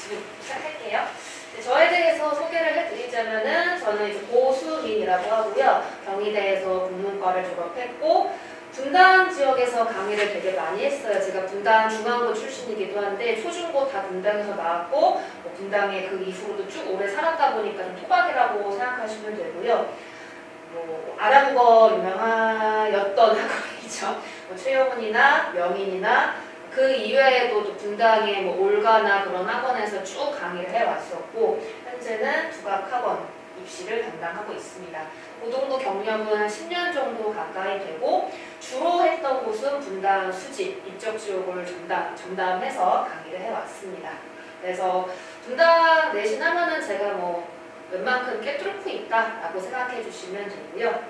지금 시작할게요. 저에 대해서 소개를 해드리자면은 저는 이제 고수민이라고 하고요. 경희대에서 국문과를 졸업했고 분당 지역에서 강의를 되게 많이 했어요. 제가 분당 중앙고 출신이기도 한데 초중고 다 분당에서 나왔고 뭐 분당에 그 이후로도 쭉 오래 살았다 보니까 좀 토박이라고 생각하시면 되고요. 뭐 아랍어 유명하였던 학원이죠. 뭐 최영훈이나 명인이나 그 이외에도 또 분당의 뭐 올가나 그런 학원에서 쭉 강의를 해왔었고 현재는 국악학원 입시를 담당하고 있습니다. 그 정도 경력은 한 10년 정도 가까이 되고 주로 했던 곳은 분당 수집, 입적지옥을 전담해서 강의를 해왔습니다. 그래서 분당 내신 하면은 제가 뭐 웬만큼 꿰뚫고 있다라고 생각해 주시면 되고요.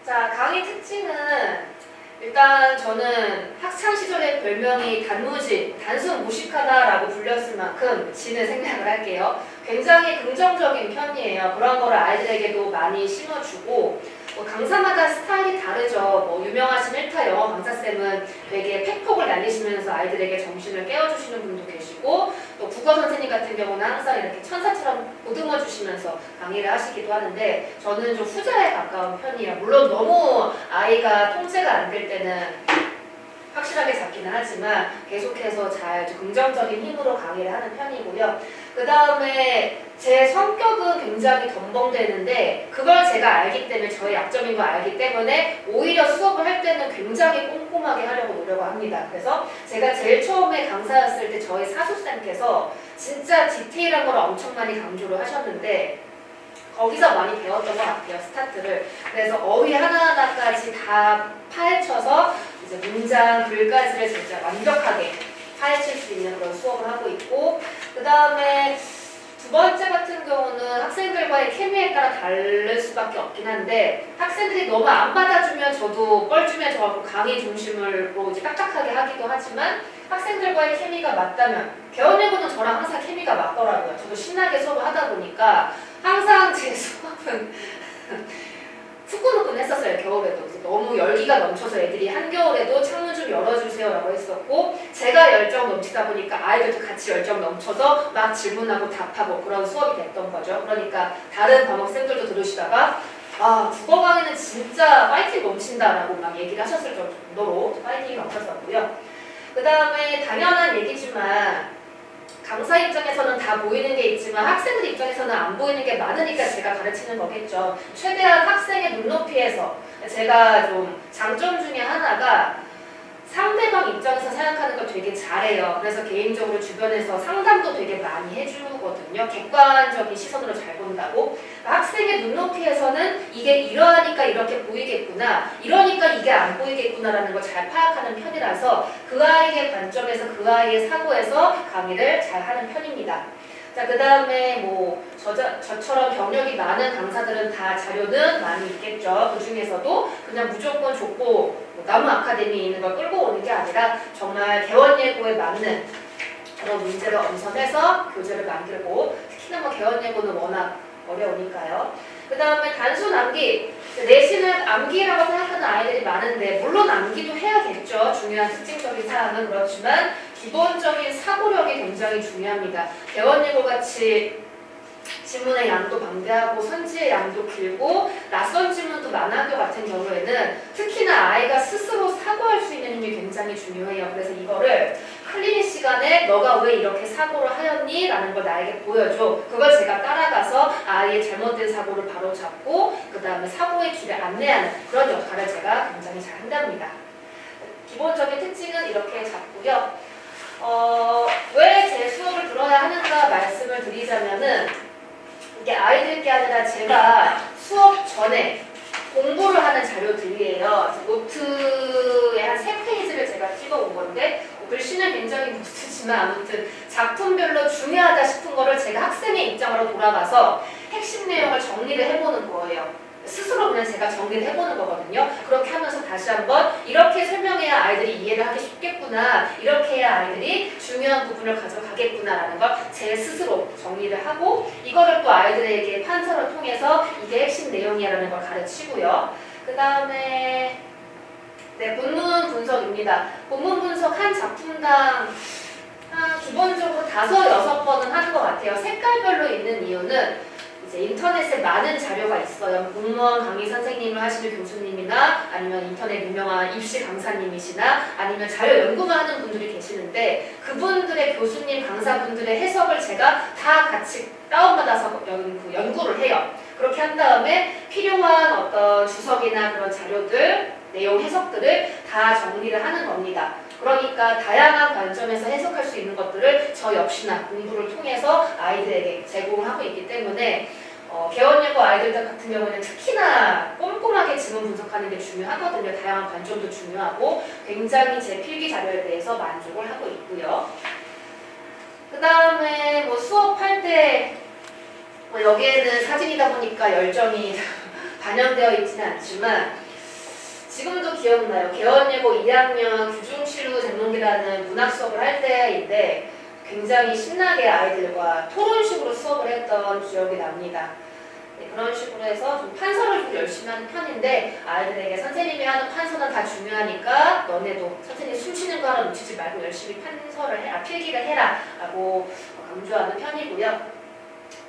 자, 강의 특징은 일단 저는 학창시절의 별명이 단무지, 단순 무식하다라고 불렸을 만큼 지는 생략을 할게요. 굉장히 긍정적인 편이에요. 그런 거를 아이들에게도 많이 심어주고 뭐 강사마다 스타일이 다르죠. 뭐 유명하신 1타 영어 강사쌤은 되게 팩폭을 날리시면서 아이들에게 정신을 깨워주시는 분도 계시고 또 국어 선생님 같은 경우는 항상 이렇게 천사처럼 보듬어 주시면서 강의를 하시기도 하는데 저는 좀 후자에 가까운 편이에요. 물론 너무 아이가 통제가 안 될 때는 확실하게 잡기는 하지만 계속해서 잘 긍정적인 힘으로 강의를 하는 편이고요. 그 다음에 제 성격은 굉장히 덤벙대는데 그걸 제가 알기 때문에 저의 약점인 걸 알기 때문에 오히려 수업을 할 때는 굉장히 꼼꼼하게 하려고 노력을 합니다. 그래서 제가 제일 처음에 강사였을 때 저희 사수쌤께서 진짜 디테일한 걸 엄청 많이 강조를 하셨는데 거기서 많이 배웠던 것 같아요. 스타트를. 그래서 어휘 하나하나까지 다 파헤쳐서 이제 문장, 글까지를 진짜 완벽하게 파헤칠 수 있는 그런 수업을 하고 있고 그 다음에 두 번째 같은 경우는 학생들과의 케미에 따라 다를 수밖에 없긴 한데 학생들이 너무 안 받아주면 저도 뻘쭘해져갖고 강의 중심으로 이제 딱딱하게 하기도 하지만 학생들과의 케미가 맞다면 개원예고는 저랑 항상 케미가 맞더라고요. 저도 신나게 수업을 하다 보니까 항상 제 수업은 후끈후끈했었어요. 겨울에도. 그래서 너무 열기가 넘쳐서 애들이 한겨울에도 창문 좀 열어주세요 라고 했었고 제가 열정 넘치다 보니까 아이들도 같이 열정 넘쳐서 막 질문하고 답하고 그런 수업이 됐던 거죠. 그러니까 다른 과목생들도 들으시다가 아 국어 강의는 진짜 파이팅 넘친다 라고 막 얘기를 하셨을 정도로 파이팅이 넘쳤었고요. 그 다음에 당연한 얘기지만 강사 입장에서는 다 보이는 게 있지만 학생들 입장에서는 안 보이는 게 많으니까 제가 가르치는 거겠죠. 최대한 학생의 눈높이에서 제가 좀 장점 중에 하나가 상대방 입장에서 생각하는 걸 되게 잘해요. 그래서 개인적으로 주변에서 상담도 되게 많이 해주거든요. 객관적인 시선으로 잘 본다고. 학생의 눈높이에서는 이게 이러하니까 이렇게 보이겠구나, 이러니까 이게 안 보이겠구나라는 걸 잘 파악하는 편이라서 그 아이의 관점에서 그 아이의 사고에서 강의를 잘 하는 편입니다. 자, 그 다음에 뭐 저처럼 경력이 많은 강사들은 다 자료는 많이 있겠죠. 그 중에서도 그냥 무조건 좁고 뭐 나무 아카데미에 있는 걸 끌고 오는 게 아니라 정말 개원예고에 맞는 그런 문제를 엄선해서 교재를 만들고 특히나 뭐 개원예고는 워낙 어려우니까요. 그 다음에 단순 암기, 내신은 암기라고 생각하는 아이들이 많은데 물론 암기도 해야겠죠. 중요한 특징적인 사항은 그렇지만 기본적인 사고력이 굉장히 중요합니다. 개원예고 같이 지문의 양도 방대하고 선지의 양도 길고 낯선 지문도 많은 학교 같은 경우에는 특히나 아이가 스스로 사고할 수 있는 힘이 굉장히 중요해요. 그래서 이거를 클리닉 시간에 너가 왜 이렇게 사고를 하였니? 라는 걸 나에게 보여줘. 그걸 제가 따라가서 아이의 잘못된 사고를 바로잡고 그 다음에 사고의 길을 안내하는 그런 역할을 제가 굉장히 잘 한답니다. 기본적인 특징은 이렇게 잡고요. 왜 제 수업을 들어야 하는가 말씀을 드리자면은 이게 아이들 게 아니라 제가 수업 전에 공부를 하는 자료들이에요. 노트에 한 3페이지를 제가 찍어온 건데 글씨는 굉장히 못 쓰지만 아무튼 작품별로 중요하다 싶은 거를 제가 학생의 입장으로 돌아가서 핵심 내용을 정리를 해보는 거예요. 스스로 그냥 제가 정리를 해보는 거거든요. 그렇게 하면서 다시 한번 이렇게 설명해야 아이들이 이해를 하기 쉽겠구나, 이렇게 해야 아이들이 중요한 부분을 가져가겠구나 라는 걸 제 스스로 정리를 하고 이거를 또 아이들에게 판서를 통해서 이게 핵심 내용이야 라는 걸 가르치고요. 그 다음에 네, 본문 분석입니다. 본문 분석 한 작품당 기본적으로 5, 6번은 하는 것 같아요. 색깔별로 있는 이유는 이제 인터넷에 많은 자료가 있어요. 공무원 강의 선생님을 하시는 교수님이나 아니면 인터넷 유명한 입시 강사님이시나 아니면 자료 연구가 하는 분들이 계시는데 그분들의 교수님 강사분들의 해석을 제가 다 같이 다운받아서 연구를 해요. 그렇게 한 다음에 필요한 어떤 주석이나 그런 자료들, 내용 해석들을 다 정리를 하는 겁니다. 그러니까 다양한 관점에서 해석할 수 있는 것들을 저 역시나 공부를 통해서 아이들에게 제공하고 있기 때문에 개원예고 아이들 같은 경우는 특히나 꼼꼼하게 지문 분석하는 게 중요하거든요. 다양한 관점도 중요하고 굉장히 제 필기 자료에 대해서 만족을 하고 있고요. 그 다음에 수업할 때 여기에는 사진이다 보니까 열정이 반영되어 있지는 않지만 지금도 기억나요. 개원예고 2학년 규중실루 장롱기라는 문학 수업을 할 때인데 굉장히 신나게 아이들과 토론식으로 수업을 했던 기억이 납니다. 네, 그런 식으로 해서 좀 판서를 좀 열심히 하는 편인데 아이들에게 선생님이 하는 판서는 다 중요하니까 너네도 선생님 숨쉬는 거 하나 놓치지 말고 열심히 판서를 해라, 필기를 해라 라고 강조하는 편이고요.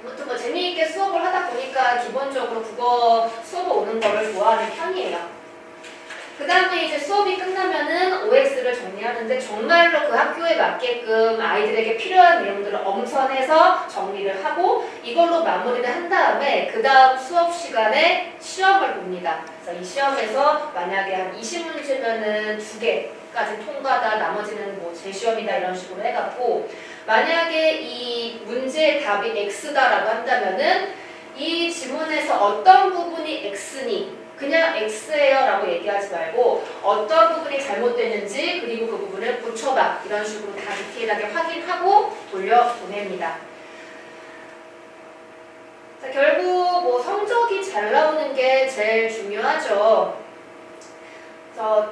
아무튼 재미있게 수업을 하다 보니까 기본적으로 국어 수업 오는 거를 좋아하는 편이에요. 그 다음에 이제 수업이 끝나면은 OX를 정리하는데 정말로 그 학교에 맞게끔 아이들에게 필요한 내용들을 엄선해서 정리를 하고 이걸로 마무리를 한 다음에 그 다음 수업 시간에 시험을 봅니다. 그래서 이 시험에서 만약에 한 20문제면은 2개까지 통과다, 나머지는 재시험이다 이런 식으로 해갖고 만약에 이 문제의 답이 X다라고 한다면은 이 지문에서 어떤 부분이 X니 그냥 X예요 라고 얘기하지 말고 어떤 부분이 잘못됐는지 그리고 그 부분을 고쳐봐 이런 식으로 다 디테일하게 확인하고 돌려보냅니다. 자, 결국 성적이 잘 나오는 게 제일 중요하죠.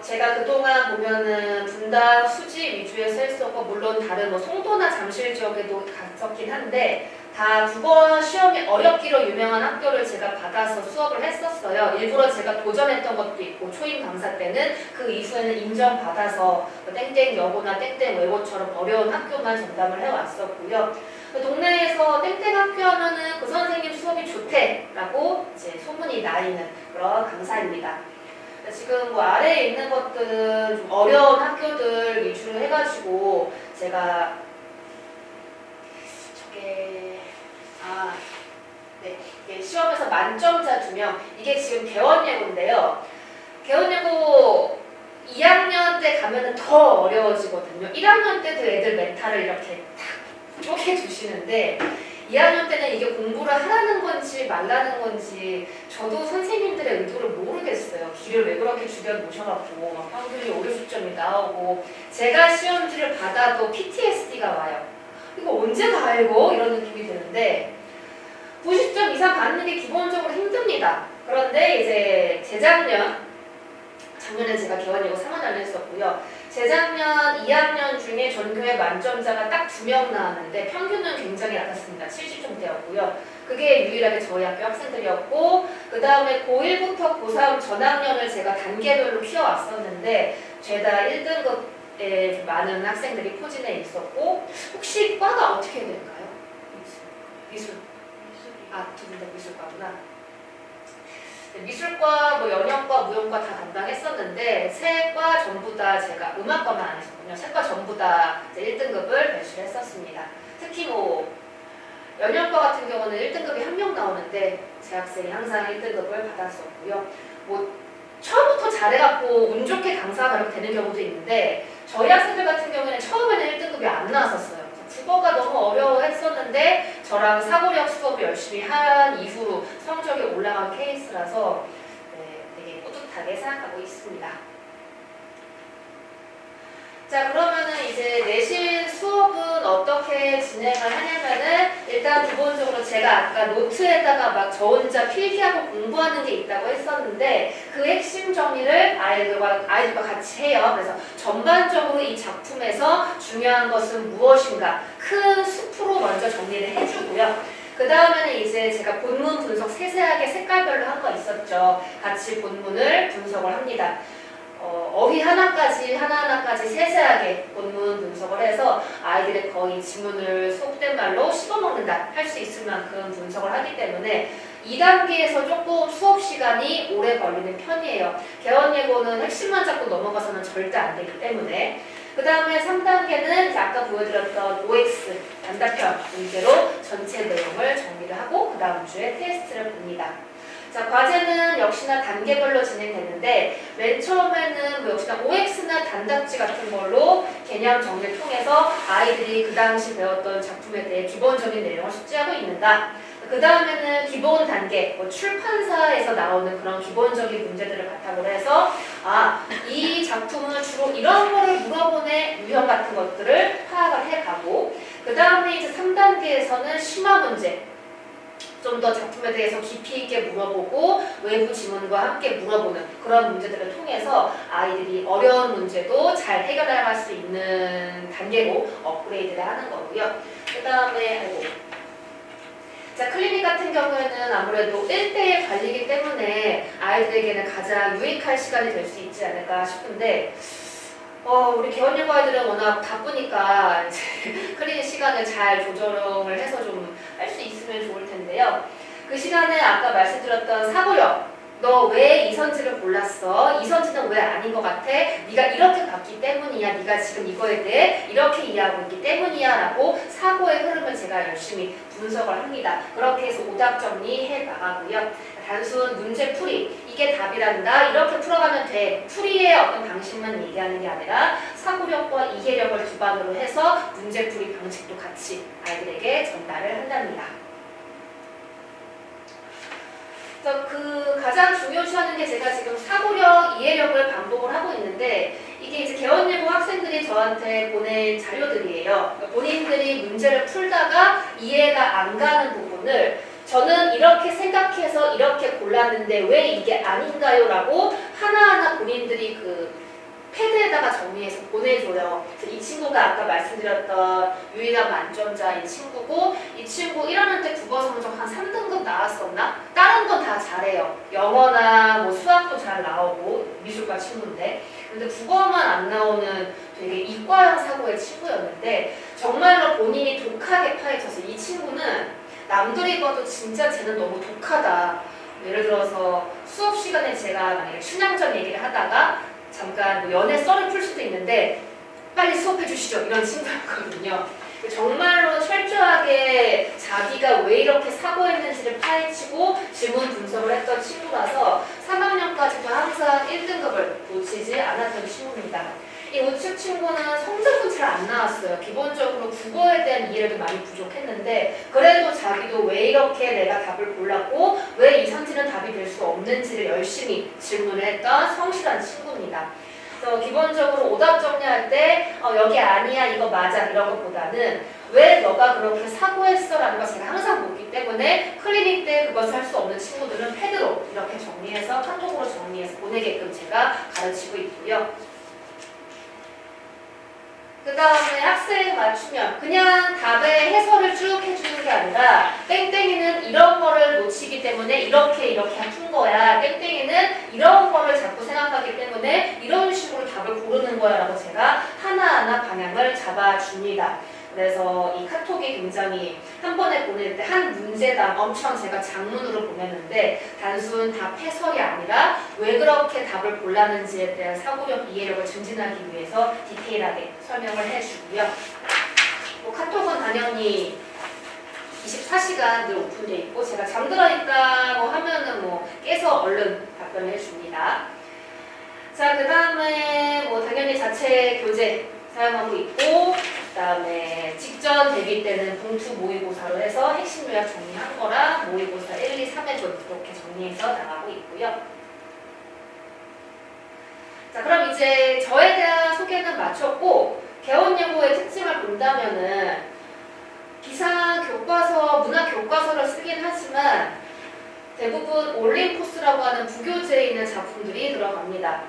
제가 그동안 보면은 분당 수지 위주에서 했었고 물론 다른 송도나 잠실 지역에도 갔었긴 한데 다 국어 시험이 어렵기로 유명한 학교를 제가 받아서 수업을 했었어요. 일부러 제가 도전했던 것도 있고 초임 강사 때는 그 이후에는 인정받아서 땡땡 여고나 땡땡 외고처럼 어려운 학교만 전담을 해왔었고요. 동네에서 땡땡 학교 하면은 그 선생님 수업이 좋대라고 이제 소문이 나이는 그런 강사입니다. 지금 아래에 있는 것들은 좀 어려운 학교들 위주로 해가지고 제가 이게 시험에서 만점자 2명 이게 지금 개원예고인데요. 개원예고 2학년 때 가면은 더 어려워지거든요. 1학년 때도 애들 멘탈을 이렇게 탁 쪼개주시는데 2학년 때는 이게 공부를 하라는 건지 말라는 건지 저도 선생님들의 의도를 모르겠어요. 길을 왜 그렇게 주변 모셔갖고 평균이 5, 60점이 나오고 제가 시험지를 받아도 PTSD가 와요. 이거 언제 다 알고? 이런 느낌이 드는데 90점 이상 받는 게 기본적으로 힘듭니다. 그런데 이제 작년에 제가 개원예고 3학년을 했었고요. 재작년 2학년 중에 전교의 만점자가 딱 2명 나왔는데 평균은 굉장히 낮았습니다. 70점대였고요. 그게 유일하게 저희 학교 학생들이었고 그 다음에 고1부터 고3 전학년을 제가 단계별로 키워왔었는데 죄다 1등급에 많은 학생들이 포진해 있었고 혹시 과가 어떻게 될까요? 미술. 두 분 다 미술과구나. 미술과, 연영과, 무용과 다 담당했었는데 세 과 전부 다 제가 음악과만 안 했었군요. 세 과 전부 다 1등급을 배출을 했었습니다. 특히 연영과 같은 경우는 1등급이 1명 나오는데 제 학생이 항상 1등급을 받았었고요. 처음부터 잘해갖고 운 좋게 강사가 이렇게 되는 경우도 있는데 저희 학생들 같은 경우에는 처음에는 1등급이 안 나왔었어요. 국어가 너무 어려워했었는데 저랑 사고력 수업을 열심히 한 이후로 성적이 올라간 케이스라서 되게 뿌듯하게 생각하고 있습니다. 자, 그러면은 이제 내신 수업은 어떻게 진행을 하냐면은 일단 기본적으로 제가 아까 노트에다가 막 저 혼자 필기하고 공부하는 게 있다고 했었는데 그 핵심 정리를 아이들과 같이 해요. 그래서 전반적으로 이 작품에서 중요한 것은 무엇인가 큰 숲으로 먼저 정리를 해주고요. 그 다음에는 이제 제가 본문 분석 세세하게 색깔별로 한 거 있었죠. 같이 본문을 분석을 합니다. 어휘 하나하나까지 세세하게 본문 분석을 해서 아이들의 거의 지문을 속된 말로 씹어먹는다 할 수 있을 만큼 분석을 하기 때문에 2단계에서 조금 수업 시간이 오래 걸리는 편이에요. 개원예고는 핵심만 잡고 넘어가서는 절대 안 되기 때문에. 그 다음에 3단계는 아까 보여드렸던 OX 단답형 문제로 전체 내용을 정리를 하고 그 다음 주에 테스트를 봅니다. 자, 과제는 역시나 단계별로 진행되는데 맨 처음에는 뭐 역시나 OX나 단답지 같은 걸로 개념 정리를 통해서 아이들이 그 당시 배웠던 작품에 대해 기본적인 내용을 숙지하고 있는가. 그 다음에는 기본 단계, 뭐 출판사에서 나오는 그런 기본적인 문제들을 바탕으로 해서 이 작품은 주로 이런 거를 물어보네 유형 같은 것들을 파악을 해가고 그 다음에 이제 3단계에서는 심화 문제 좀 더 작품에 대해서 깊이 있게 물어보고 외부 지문과 함께 물어보는 그런 문제들을 통해서 아이들이 어려운 문제도 잘 해결할 수 있는 단계로 업그레이드를 하는 거고요. 그 다음에 자, 클리닉 같은 경우에는 아무래도 1대1 관리이기 때문에 아이들에게는 가장 유익할 시간이 될 수 있지 않을까 싶은데 우리 개원예고 아이들은 워낙 바쁘니까 이제 클리닉 시간을 잘 조정을 해서 좀 할 수 있으면 좋을 텐데요. 그 시간에 아까 말씀드렸던 사고력, 너 왜 이선지를 골랐어? 이선지는 왜 아닌 것 같아? 네가 이렇게 봤기 때문이야. 네가 지금 이거에 대해 이렇게 이해하고 있기 때문이야 라고 사고의 흐름을 제가 열심히 분석을 합니다. 그렇게 해서 오답 정리해 나가고요. 단순 문제 풀이, 이게 답이란다, 이렇게 풀어가면 돼. 풀이의 어떤 방식만 얘기하는 게 아니라 사고력과 이해력을 기반으로 해서 문제 풀이 방식도 같이 아이들에게 전달을 한답니다. 그 가장 중요시하는 게 제가 지금 사고력, 이해력을 반복을 하고 있는데 이게 이제 개원예고 학생들이 저한테 보낸 자료들이에요. 본인들이 문제를 풀다가 이해가 안 가는 부분을 저는 이렇게 생각해서 이렇게 골랐는데 왜 이게 아닌가요? 라고 하나하나 본인들이 그 패드에다가 정리해서 보내줘요. 이 친구가 아까 말씀드렸던 유일한 만점자인 친구고 이 친구 1학년 때 국어 성적 한 3등급 나왔었나? 다른 건 다 잘해요. 영어나 뭐 수학도 잘 나오고 미술과 친구인데 근데 국어만 안 나오는 되게 이과형 사고의 친구였는데 정말로 본인이 독하게 파헤쳐서 이 친구는 남들이 봐도 진짜 쟤는 너무 독하다. 예를 들어서 수업 시간에 제가 만약에 춘향전 얘기를 하다가 잠깐 뭐 연애 썰을 풀 수도 있는데 빨리 수업해 주시죠 이런 친구였거든요. 정말로 철저하게 자기가 왜 이렇게 사고했는지를 파헤치고 질문 분석을 했던 친구라서 3학년까지도 항상 1등급을 놓치지 않았던 친구입니다. 이 우측 친구는 성적은 잘 안 나왔어요. 기본적으로 국어에 대한 이해도 많이 부족했는데 그래도 자기도 왜 이렇게 내가 답을 골랐고 왜 이 선지는 답이 될 수 없는지를 열심히 질문을 했던 성실한 친구입니다. 그래서 기본적으로 오답 정리할 때 여기 아니야 이거 맞아 이런 것보다는 왜 너가 그렇게 사고했어 라는 걸 제가 항상 묻기 때문에 클리닉 때 그것을 할 수 없는 친구들은 패드로 이렇게 정리해서 카톡으로 정리해서 보내게끔 제가 가르치고 있고요. 그 다음에 학생에 맞추면 그냥 답의 해설을 쭉 해주는 게 아니라 땡땡이는 이런 거를 놓치기 때문에 이렇게 푼 거야. 땡땡이는 이런 거를 자꾸 생각하기 때문에 이런 식으로 답을 고르는 거야 라고 제가 하나하나 방향을 잡아줍니다. 그래서 이 카톡이 굉장히 한 번에 보낼 때 한 문제당 엄청 제가 장문으로 보냈는데 단순 답 해설이 아니라 왜 그렇게 답을 골랐는지에 대한 사고력, 이해력을 증진하기 위해서 디테일하게 설명을 해주고요. 뭐 카톡은 당연히 24시간 늘 오픈되어 있고 제가 잠들어 있다고 하면은 뭐 깨서 얼른 답변을 해줍니다. 자, 그 다음에 뭐 당연히 자체 교재 사용하고 있고 그 다음에 직전 대비 때는 봉투 모의고사로 해서 핵심 요약 정리한 거랑 모의고사 1, 2, 3회 이렇게 정리해서 나가고 있고요. 자, 그럼 이제 저에 대한 소개는 마쳤고 개원예고의 특징을 본다면은 기상 교과서, 문학 교과서를 쓰긴 하지만 대부분 올림포스라고 하는 부교재에 있는 작품들이 들어갑니다.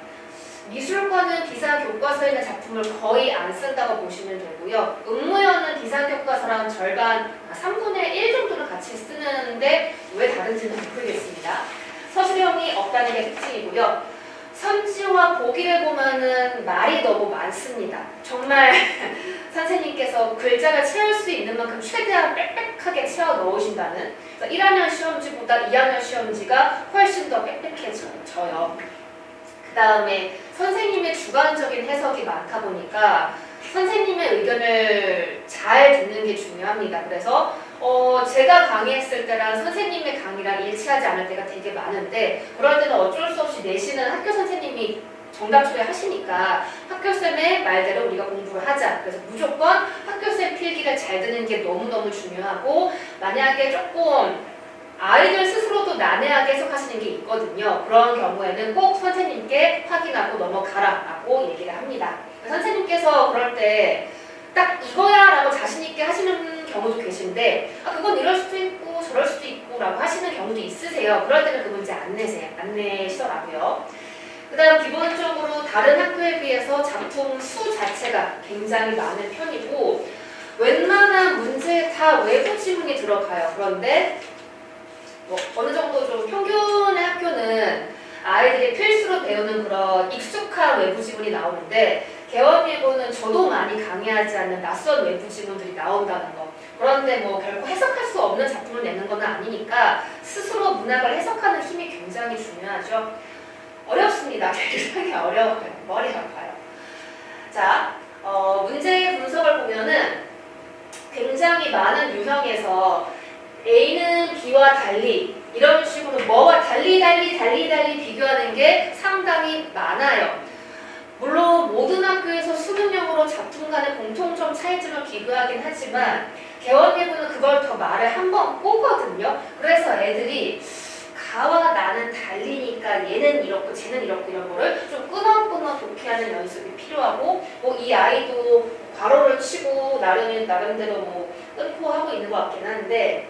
미술과는 기상 교과서에 있는 작품을 거의 안 쓴다고 보시면 되고요. 응모연은 기상 교과서랑 절반, 3분의 1 정도는 같이 쓰는데 왜 다른지는 모르겠습니다. 서술형이 없다는 게 특징이고요. 선지와 보기를 보면은 말이 너무 많습니다. 정말 선생님께서 글자를 채울 수 있는 만큼 최대한 빽빽하게 채워 넣으신다는, 그래서 1학년 시험지보다 2학년 시험지가 훨씬 더 빽빽해져요. 그 다음에 선생님의 주관적인 해석이 많다 보니까 선생님의 의견을 잘 듣는 게 중요합니다. 그래서 제가 강의했을 때랑 선생님의 강의랑 일치하지 않을 때가 되게 많은데, 그럴 때는 어쩔 수 없이 내신은 학교 선생님이 정답 처리하시니까 학교쌤의 말대로 우리가 공부를 하자. 그래서 무조건 학교쌤 필기를 잘 듣는 게 너무너무 중요하고, 만약에 조금 아이들 스스로도 난해하게 해석하시는 게 있거든요. 그런 경우에는 꼭 선생님께 확인하고 넘어가라 라고 얘기를 합니다. 선생님께서 그럴 때 딱 이거야 라고 자신있게 하시는 경우도 계신데, 그건 이럴 수도 있고 저럴 수도 있고 라고 하시는 경우도 있으세요. 그럴 때는 그 문제 안 내시더라고요. 그 다음 기본적으로 다른 학교에 비해서 작품 수 자체가 굉장히 많은 편이고, 웬만한 문제에 다 외부 지문이 들어가요. 그런데 어느 정도 좀 평균의 학교는 아이들이 필수로 배우는 그런 익숙한 외부 지문이 나오는데, 개원일보는 저도 많이 강의하지 않는 낯선 외부 지문들이 나온다는 거. 그런데 결코 해석할 수 없는 작품을 내는 건 아니니까 스스로 문학을 해석하는 힘이 굉장히 중요하죠. 어렵습니다. 굉장히 어려워요. 머리가 아파요. 자, 문제의 분석을 보면은 굉장히 많은 유형에서 A는 B와 달리 이런 식으로 뭐와 달리 비교하는 게 상당히 많아요. 물론 모든 학교에서 수능형으로 작품 간의 공통점 차이점을 비교하긴 하지만 개원일보는 그걸 더 말을 한번 꼬거든요. 그래서 애들이 가와 나는 달리니까 얘는 이렇고 쟤는 이렇고 이런 거를 좀 끊어끊어 독해하는 연습이 필요하고, 이 아이도 괄호를 치고 나름대로 끊고 하고 있는 것 같긴 한데,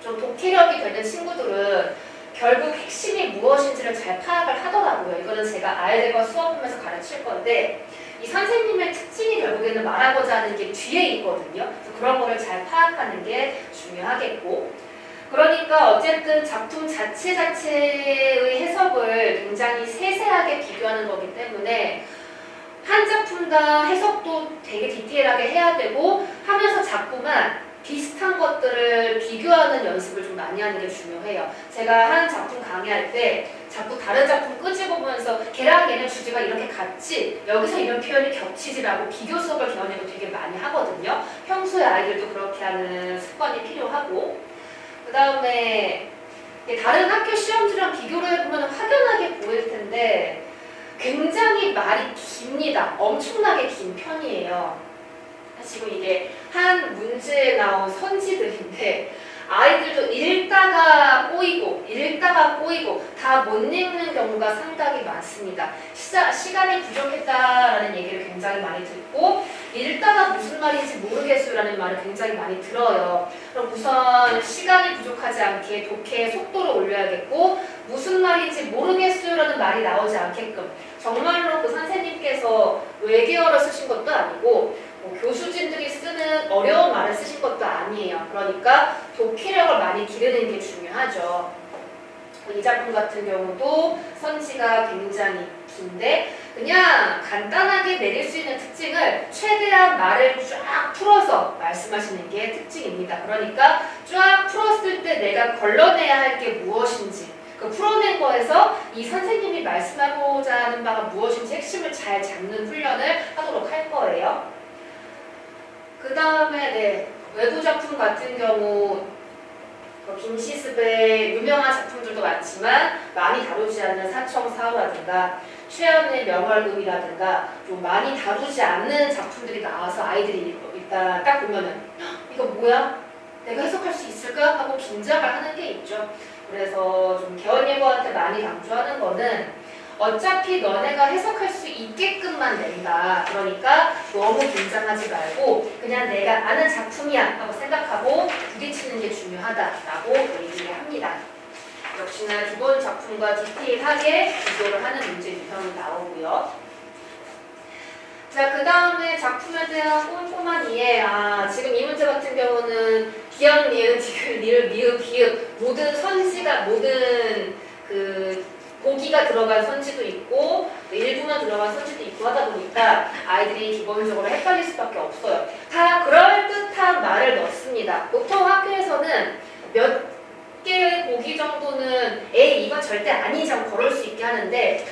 좀 독해력이 되는 친구들은 결국 핵심이 무엇인지를 잘 파악을 하더라고요. 이거는 제가 아이들과 수업하면서 가르칠 건데, 이 선생님의 특징이 결국에는 말하고자 하는 게 뒤에 있거든요. 그래서 그런 거를 잘 파악하는 게 중요하겠고, 그러니까 어쨌든 작품 자체의 해석을 굉장히 세세하게 비교하는 거기 때문에 한 작품당 해석도 되게 디테일하게 해야 되고, 하면서 자꾸만 비슷한 것들을 비교하는 연습을 좀 많이 하는 게 중요해요. 제가 한 작품 강의할 때 자꾸 다른 작품 끄집어 보면서 걔랑 얘네 주제가 이렇게 같지, 여기서 이런 표현이 겹치지라고 비교 수업을 개원해도 되게 많이 하거든요. 평소에 아이들도 그렇게 하는 습관이 필요하고, 그 다음에 다른 학교 시험지랑 비교를 해보면 확연하게 보일 텐데 굉장히 말이 깁니다. 엄청나게 긴 편이에요. 지금 이게 한 문제에 나온 선지들인데 아이들도 읽다가 꼬이고 다 못 읽는 경우가 상당히 많습니다. 시간이 부족했다라는 얘기를 굉장히 많이 듣고, 읽다가 무슨 말인지 모르겠어요라는 말을 굉장히 많이 들어요. 그럼 우선 시간이 부족하지 않게 독해의 속도를 올려야겠고, 무슨 말인지 모르겠어요라는 말이 나오지 않게끔 정말로 그 선생님께서 외계어를 쓰신 것도 아니고 교수진들이 쓰는 어려운 말을 쓰신 것도 아니에요. 그러니까 독해력을 많이 기르는 게 중요하죠. 이 작품 같은 경우도 선지가 굉장히 긴데 그냥 간단하게 내릴 수 있는 특징을 최대한 말을 쫙 풀어서 말씀하시는 게 특징입니다. 그러니까 쫙 풀었을 때 내가 걸러내야 할 게 무엇인지, 그 풀어낸 거에서 이 선생님이 말씀하고자 하는 바가 무엇인지 핵심을 잘 잡는 훈련을 하도록 할 거예요. 그 다음에 외부 작품 같은 경우 김시습의 유명한 작품들도 많지만 많이 다루지 않는 사청사후라든가 최연의 명월금이라든가 좀 많이 다루지 않는 작품들이 나와서 아이들이 일단 딱 보면은 이거 뭐야? 내가 해석할 수 있을까? 하고 긴장을 하는 게 있죠. 그래서 좀 개원예보한테 많이 강조하는 거는 어차피 너네가 해석할 수 있게끔만 낸다. 그러니까 너무 긴장하지 말고 그냥 내가 아는 작품이야 하고 생각하고 부딪히는 게 중요하다라고 얘기를 합니다. 역시나 기본 작품과 디테일하게 비교를 하는 문제 유형이 나오고요. 자, 그 다음에 작품에 대한 꼼꼼한 이해. 지금 이 문제 같은 경우는 기역, 니은, 디귿, 리을, 미읍, 기읍 모든 선지가 모든 그 보기가 들어간 선지도 있고 일부만 들어간 선지도 있고 하다 보니까 아이들이 기본적으로 헷갈릴 수밖에 없어요. 다 그럴듯한 말을 넣습니다. 보통 학교에서는 몇 개 보기 정도는 에이 이건 절대 아니죠 걸을 수 있게 하는데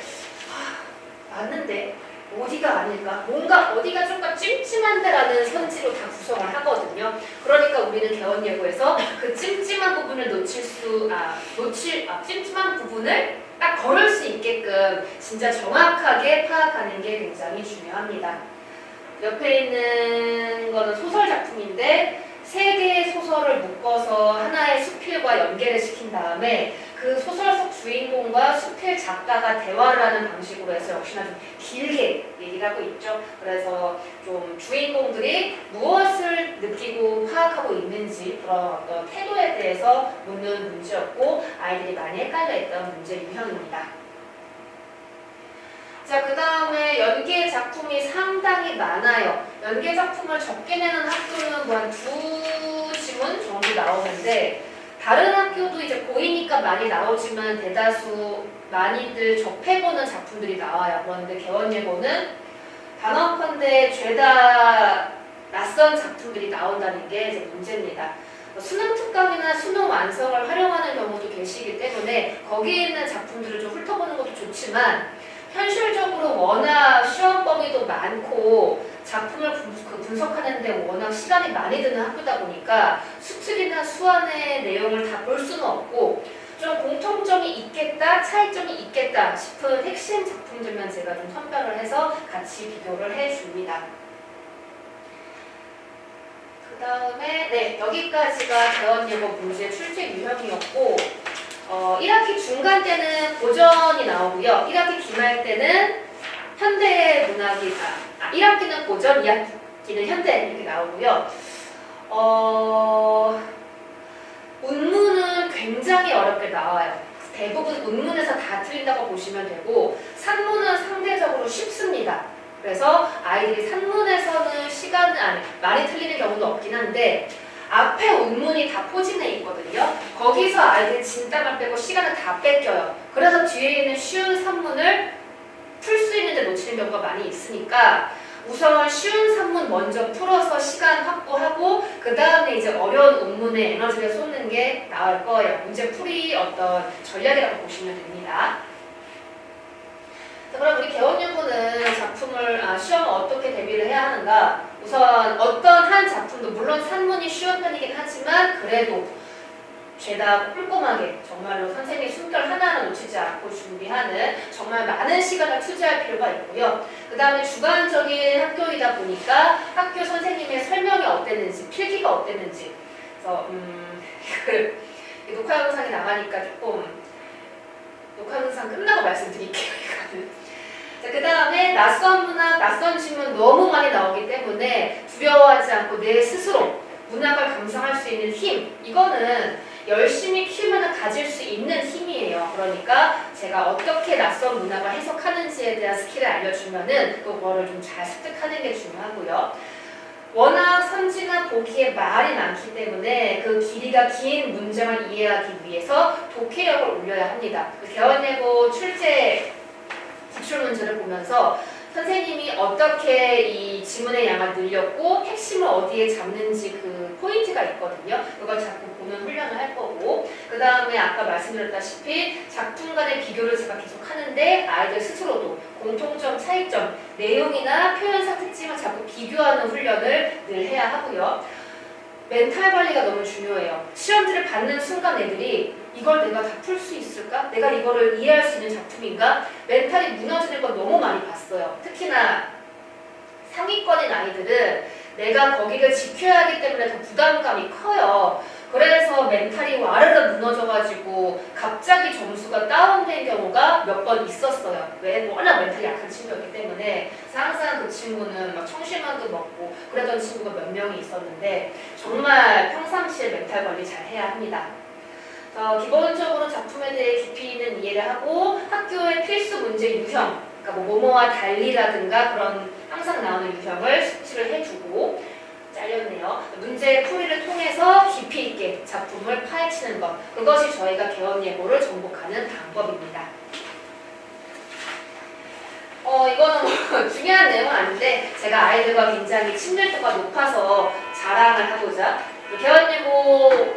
맞는데 어디가 아닐까? 뭔가 어디가 조금 찜찜한데라는 선지로 다 구성을 하거든요. 그러니까 우리는 개원예고에서 그 찜찜한 부분을 찜찜한 부분을 딱 걸을 수 있게끔 진짜 정확하게 파악하는 게 굉장히 중요합니다. 옆에 있는 거는 소설 작품인데 3개의 소설을 묶어서 하나의 수필과 연계를 시킨 다음에 그 소설 속 주인공과 수필 작가가 대화를 하는 방식으로 해서 역시나 좀 길게 얘기를 하고 있죠. 그래서 좀 주인공들이 무엇을 느끼고 파악하고 있는지 그런 어떤 태도에 대해서 묻는 문제였고 아이들이 많이 헷갈려했던 문제 유형입니다. 자, 그 다음에 연계 작품이 상당히 많아요. 연계 작품을 적게 내는 학교는 뭐 한 2지문 정도 나오는데 다른 학교도 이제 보이니까 많이 나오지만 대다수 많이들 접해보는 작품들이 나와요. 그런데 개원예고는 단언컨대 죄다 낯선 작품들이 나온다는 게 이제 문제입니다. 수능 특강이나 수능 완성을 활용하는 경우도 계시기 때문에 거기에 있는 작품들을 좀 훑어보는 것도 좋지만 현실적으로 워낙 시험 범위도 많고 작품을 분석하는 데 워낙 시간이 많이 드는 학교다 보니까 수특이나 수완의 내용을 다 볼 수는 없고 좀 공통점이 있겠다, 차이점이 있겠다 싶은 핵심 작품들만 제가 좀 선별을 해서 같이 비교를 해줍니다. 그 다음에 여기까지가 개원예고 문제 출제 유형이었고 1학기 중간 때는 고전이 나오고요. 1학기 기말 때는 현대문학이 1학기는 고전, 2학기는 현대 이렇게 나오고요. 운문은 굉장히 어렵게 나와요. 대부분 운문에서 다 틀린다고 보시면 되고 산문은 상대적으로 쉽습니다. 그래서 아이들이 산문에서는 많이 틀리는 경우도 없긴 한데 앞에 운문이 다 포진해 있거든요. 거기서 아이들이 진땀을 빼고 시간을 다 뺏겨요. 그래서 뒤에 있는 쉬운 산문을 풀 수 있는데 놓치는 경우가 많이 있으니까 우선 쉬운 산문 먼저 풀어서 시간 확보하고 그 다음에 이제 어려운 운문에 에너지를 쏟는 게 나을 거예요. 문제 풀이 어떤 전략이라고 보시면 됩니다. 자, 그럼 우리 개원예고는 시험을 어떻게 대비를 해야 하는가? 우선 어떤 한 작품도 물론 산문이 쉬운 편이긴 하지만 그래도 죄다 꼼꼼하게 정말로 선생님의 숨결 하나하나 놓치지 않고 준비하는 정말 많은 시간을 투자할 필요가 있고요. 그 다음에 주관적인 학교이다 보니까 학교 선생님의 설명이 어땠는지 필기가 어땠는지 그래서 이 녹화 영상이 나가니까 조금 녹화 영상 끝나고 말씀드릴게요. 이거는. 자, 그 다음에 낯선 문학, 낯선 지문 너무 많이 나오기 때문에 두려워하지 않고 내 스스로 문학을 감상할 수 있는 힘 이거는 열심히 키우면 가질 수 있는 힘이에요. 그러니까 제가 어떻게 낯선 문학을 해석하는지에 대한 스킬을 알려주면은 그거를 좀 잘 습득하는 게 중요하고요. 워낙 선지나 보기에 말이 많기 때문에 그 길이가 긴 문장을 이해하기 위해서 독해력을 올려야 합니다. 그 개원예고 출제 기출문제를 보면서 선생님이 어떻게 이 지문의 양을 늘렸고 핵심을 어디에 잡는지 그 포인트가 있거든요. 그걸 자꾸 보는 훈련을 할 거고 그 다음에 아까 말씀드렸다시피 작품 간의 비교를 제가 계속 하는데 아이들 스스로도 공통점, 차이점, 내용이나 표현사 특징을 자꾸 비교하는 훈련을 늘 해야 하고요. 멘탈 관리가 너무 중요해요. 시험지를 받는 순간 애들이 이걸 내가 다 풀 수 있을까? 내가 이거를 이해할 수 있는 작품인가? 멘탈이 무너지는 걸 너무 많이 봤어요. 특히나 상위권인 아이들은 내가 거기를 지켜야 하기 때문에 더 부담감이 커요. 그래서 멘탈이 와르르 무너져가지고 갑자기 점수가 다운된 경우가 몇 번 있었어요. 왜? 워낙 멘탈이 약한 친구였기 때문에. 그래서 항상 그 친구는 막 청심환도 먹고 그러던 친구가 몇 명이 있었는데 정말 평상시에 멘탈 관리 잘 해야 합니다. 기본적으로 작품에 대해 깊이 있는 이해를 하고 학교의 필수 문제 유형, 그러니까 뭐뭐와 달리라든가 그런 항상 나오는 유형을 숙지를 해주고 잘렸네요. 문제 풀이를 통해서 깊이 있게 작품을 파헤치는 것, 그것이 저희가 개원예고를 정복하는 방법입니다. 이거는 뭐 중요한 내용은 아닌데 제가 아이들과 굉장히 친밀도가 높아서 자랑을 하고자 개헌예고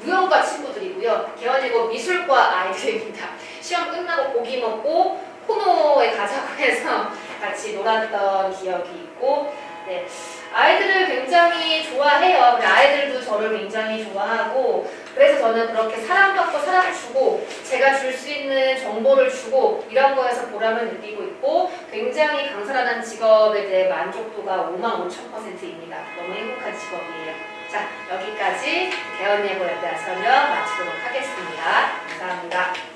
무용과 친구들이고요. 개헌예고 미술과 아이들입니다. 시험 끝나고 고기 먹고 코노에 가자고 해서 같이 놀았던 기억이 있고 네. 아이들을 굉장히 좋아해요. 아이들도 저를 굉장히 좋아하고 그래서 저는 그렇게 사랑받고 사랑을 주고 제가 줄 수 있는 정보를 주고 이런 거에서 보람을 느끼고 있고 굉장히 강사라는 직업에 대해 만족도가 55,000%입니다. 너무 행복한 직업이에요. 자, 여기까지 개헌예고에 대한 설명 마치도록 하겠습니다. 감사합니다.